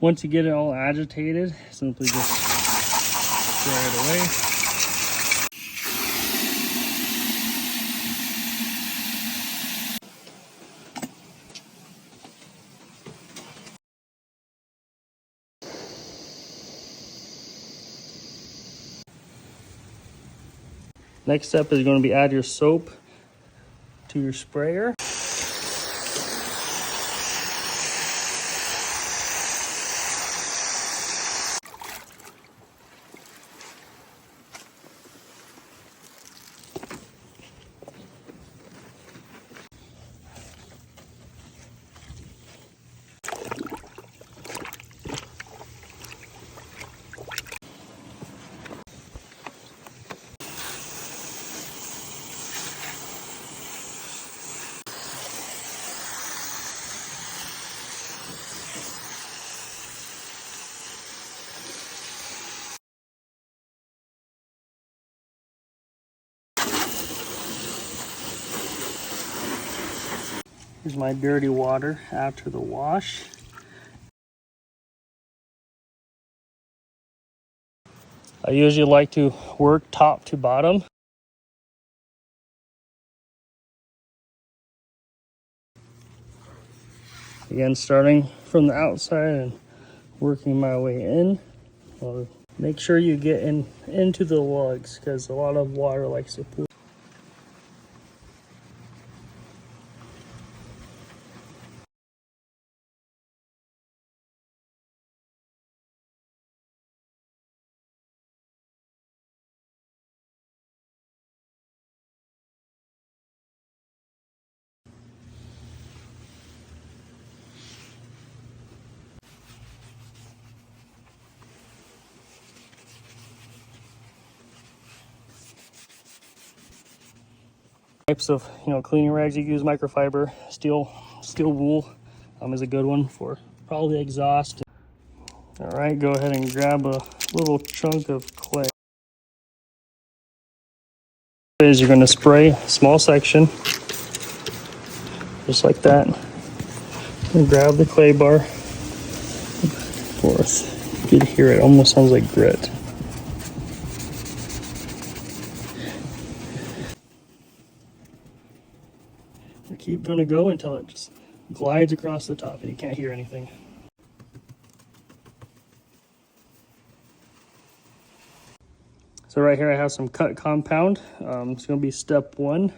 Once you get it all agitated, simply just spray it away. Next step is going to be add your soap to your sprayer. Here's my dirty water after the wash. I usually like to work top to bottom. Again, starting from the outside and working my way in. Make sure you get into the lugs because a lot of water likes to pool. Types of cleaning rags you can use: microfiber, steel wool is a good one for probably exhaust. All right, go ahead and grab a little chunk of clay. Is you're going to spray a small section just like that, and grab the clay bar. Forth, you can hear it almost sounds like grit. Keep going to go until it just glides across the top and you can't hear anything. So right here I have some cut compound. It's going to be step 1,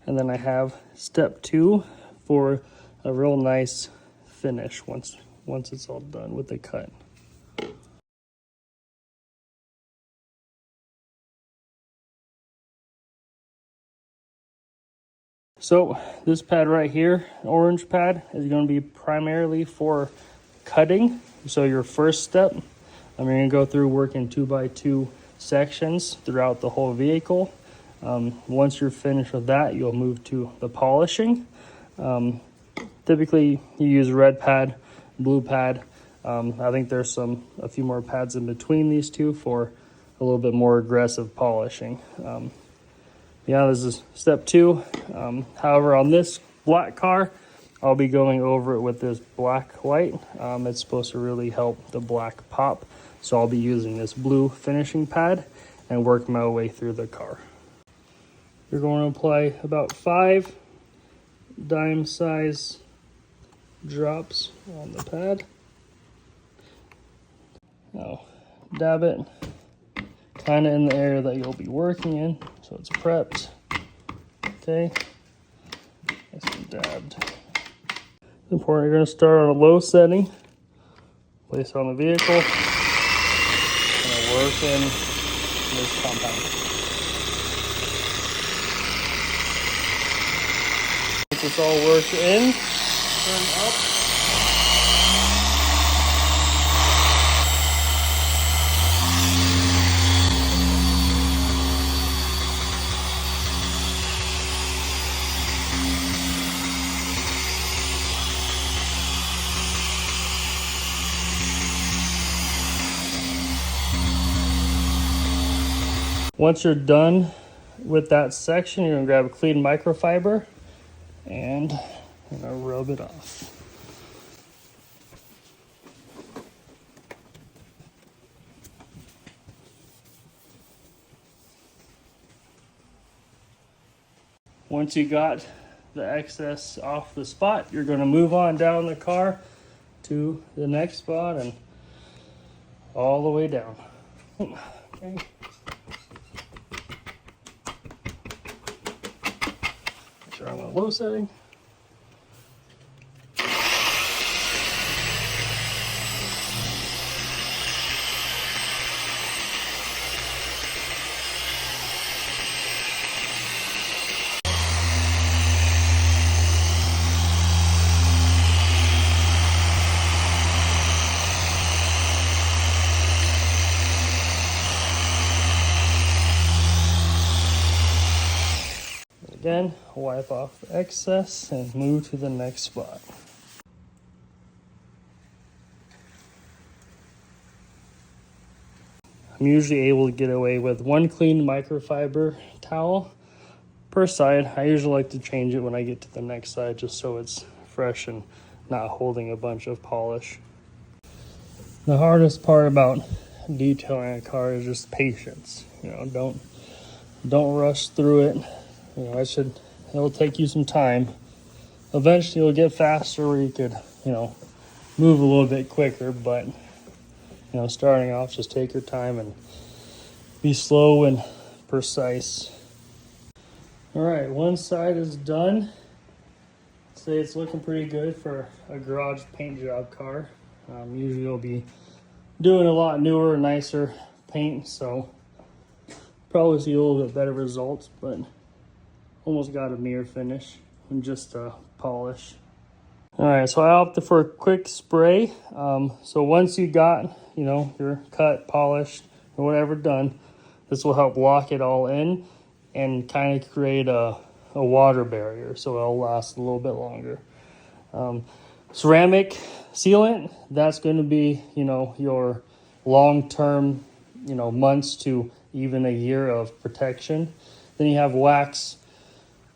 and then I have step 2 for a real nice finish once it's all done with the cut. So this pad right here, orange pad, is going to be primarily for cutting. So your first step, you're going to go through working 2x2 sections throughout the whole vehicle. Once you're finished with that, you'll move to the polishing. Typically you use red pad, blue pad. I think there's a few more pads in between these two for a little bit more aggressive polishing. Yeah, this is step 2. However, on this black car, I'll be going over it with this black light. It's supposed to really help the black pop. So I'll be using this blue finishing pad and work my way through the car. You're going to apply about 5 dime size drops on the pad. Now dab it kind of in the area that you'll be working in, so it's prepped. Okay, nice and dabbed. It's important, you're going to start on a low setting, place it on the vehicle, and work in this compound. Once it's all worked in, turn up. Once you're done with that section, you're going to grab a clean microfiber and you're going to rub it off. once you got the excess off the spot, you're going to move on down the car to the next spot and all the way down. Okay. Make sure I'm on low setting. Again, wipe off the excess and move to the next spot. I'm usually able to get away with one clean microfiber towel per side. I usually like to change it when I get to the next side just so it's fresh and not holding a bunch of polish. The hardest part about detailing a car is just patience. You know, don't rush through it. You know, it'll take you some time. Eventually you'll get faster where you could, you know, move a little bit quicker, but, you know, starting off, just take your time and be slow and precise. All right, one side is done. I'd say it's looking pretty good for a garage paint job car. Usually you'll be doing a lot newer, nicer paint, so probably see a little bit better results, but almost got a mirror finish and just polish. All right, so I opted for a quick spray. So once you got, you know, your cut, polished, or whatever done, this will help lock it all in and kind of create a water barrier, so it'll last a little bit longer. Ceramic sealant, that's going to be, you know, your long-term, you know, months to even a year of protection. Then you have wax.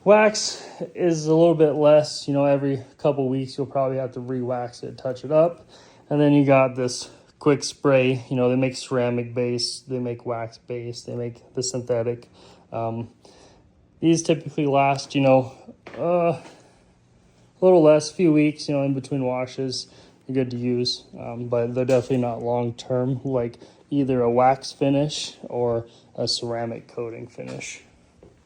Wax is a little bit less, you know, every couple weeks you'll probably have to re-wax it, touch it up. And then you got this quick spray, you know, they make ceramic base, they make wax base, they make the synthetic. These typically last, you know, a little less, few weeks, you know, in between washes. They're good to use, but they're definitely not long-term like either a wax finish or a ceramic coating finish.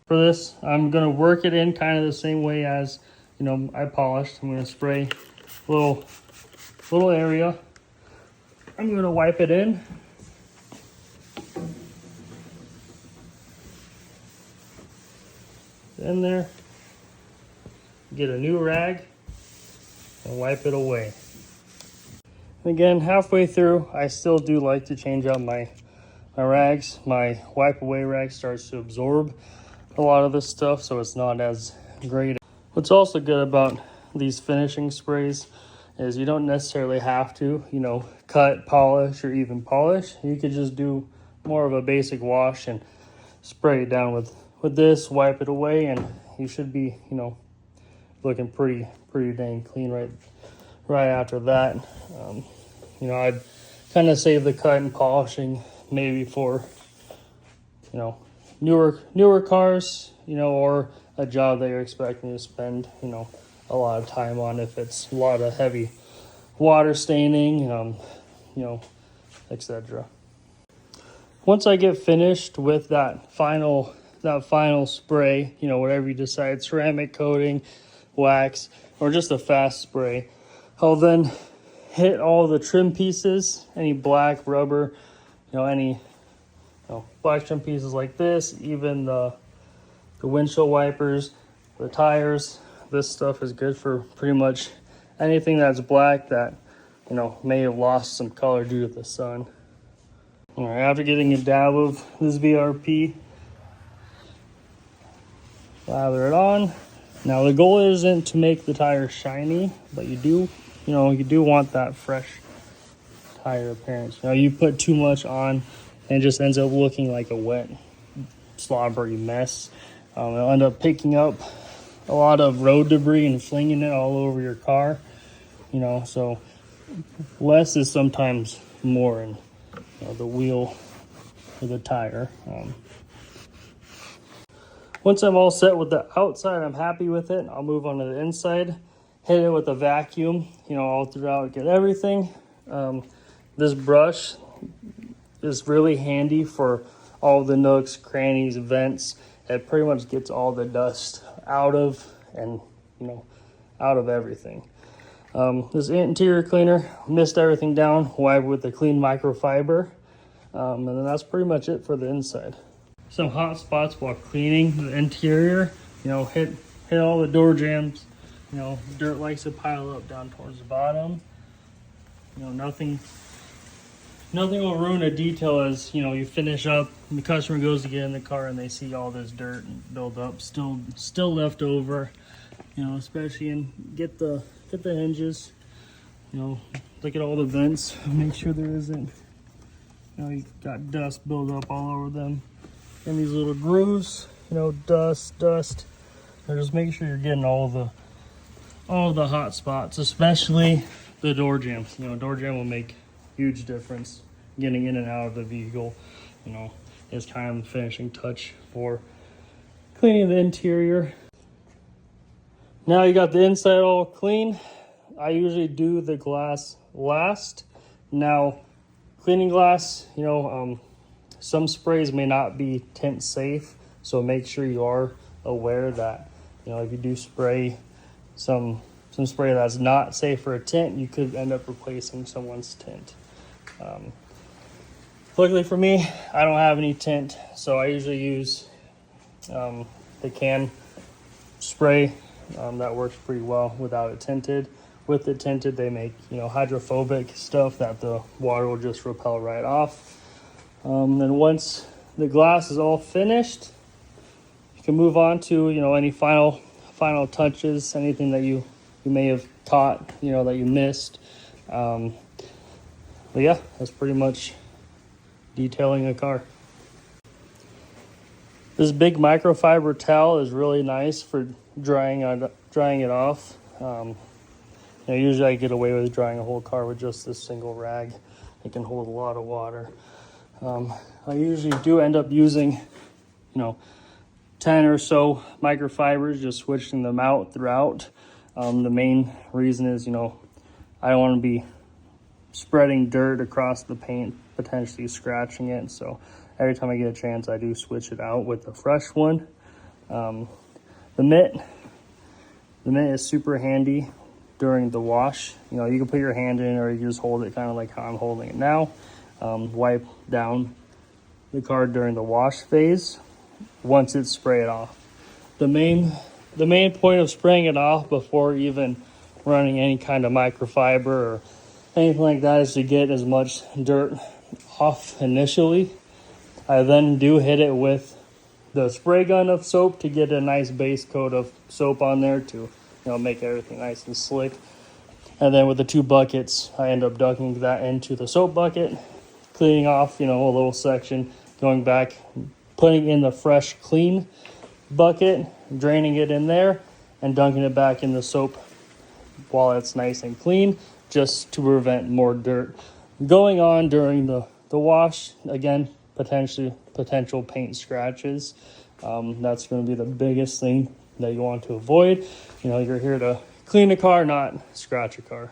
For this, I'm going to work it in kind of the same way as, you know, I polished. I'm going to spray a little area. I'm going to wipe it in. In there. Get a new rag and wipe it away. And again, halfway through, I still do like to change out my rags. My wipe away rag starts to absorb a lot of this stuff, so it's not as great. What's also good about these finishing sprays is you don't necessarily have to, you know, cut, polish, or even polish. You could just do more of a basic wash and spray it down with this, wipe it away, and you should be, you know, looking pretty dang clean right after that. You know, I'd kind of save the cut and polishing maybe for, you know, newer cars, you know, or a job that you're expecting to spend, you know, a lot of time on if it's a lot of heavy water staining, you know, etc. Once I get finished with that final spray, you know, whatever you decide, ceramic coating, wax, or just a fast spray, I'll then hit all the trim pieces, any black rubber, you know, any black trim pieces like this, even the windshield wipers, the tires. This stuff is good for pretty much anything that's black that, you know, may have lost some color due to the sun. All right, after getting a dab of this VRP, lather it on. Now the goal isn't to make the tire shiny, but you do want that fresh tire appearance. You know, you put too much on and it just ends up looking like a wet, slobbery mess. It'll end up picking up a lot of road debris and flinging it all over your car. You know, so less is sometimes more in, you know, the wheel or the tire. Once I'm all set with the outside, I'm happy with it. I'll move on to the inside, hit it with a vacuum, all throughout, get everything. This brush is really handy for all the nooks, crannies, vents. It pretty much gets all the dust out of out of everything. This interior cleaner, mist everything down, wipe with the clean microfiber, and then that's pretty much it for the inside. Some hot spots while cleaning the interior, hit all the door jambs. Dirt likes to pile up down towards the bottom. Nothing will ruin a detail as you finish up and the customer goes to get in the car and they see all this dirt build up still left over. Especially get the hinges. Look at all the vents, make sure there isn't you got dust build up all over them, and these little grooves, dust, and just make sure you're getting all the hot spots, especially the door jambs. Door jam will make huge difference getting in and out of the vehicle. Is kind of the finishing touch for cleaning the interior. Now you got the inside all clean. I usually do the glass last. Now, cleaning glass, some sprays may not be tint safe, so make sure you are aware that, if you do spray some spray that's not safe for a tint, you could end up replacing someone's tint. Luckily for me, I don't have any tint, so I usually use the can spray. That works pretty well without it tinted. With it tinted, they make hydrophobic stuff that the water will just repel right off. Then once the glass is all finished, you can move on to any final touches, anything that you may have caught, that you missed. But yeah, that's pretty much detailing a car. This big microfiber towel is really nice for drying it off. Usually I get away with drying a whole car with just this single rag. It can hold a lot of water. I usually do end up using 10 or so microfibers, just switching them out throughout. The main reason is I don't want to be spreading dirt across the paint, potentially scratching it. So every time I get a chance, I do switch it out with a fresh one. The mitt is super handy during the wash. You can put your hand in, or you can just hold it kind of like how I'm holding it now. Wipe down the car during the wash phase once it's sprayed off. The main point of spraying it off before even running any kind of microfiber or anything like that is to get as much dirt off initially. I then do hit it with the spray gun of soap to get a nice base coat of soap on there to make everything nice and slick. And then with the 2 buckets, I end up dunking that into the soap bucket, cleaning off a little section, going back, putting in the fresh clean bucket, draining it in there, and dunking it back in the soap while it's nice and clean, just to prevent more dirt going on during the wash. Again, potential paint scratches. That's going to be the biggest thing that you want to avoid. You're here to clean a car, not scratch a car.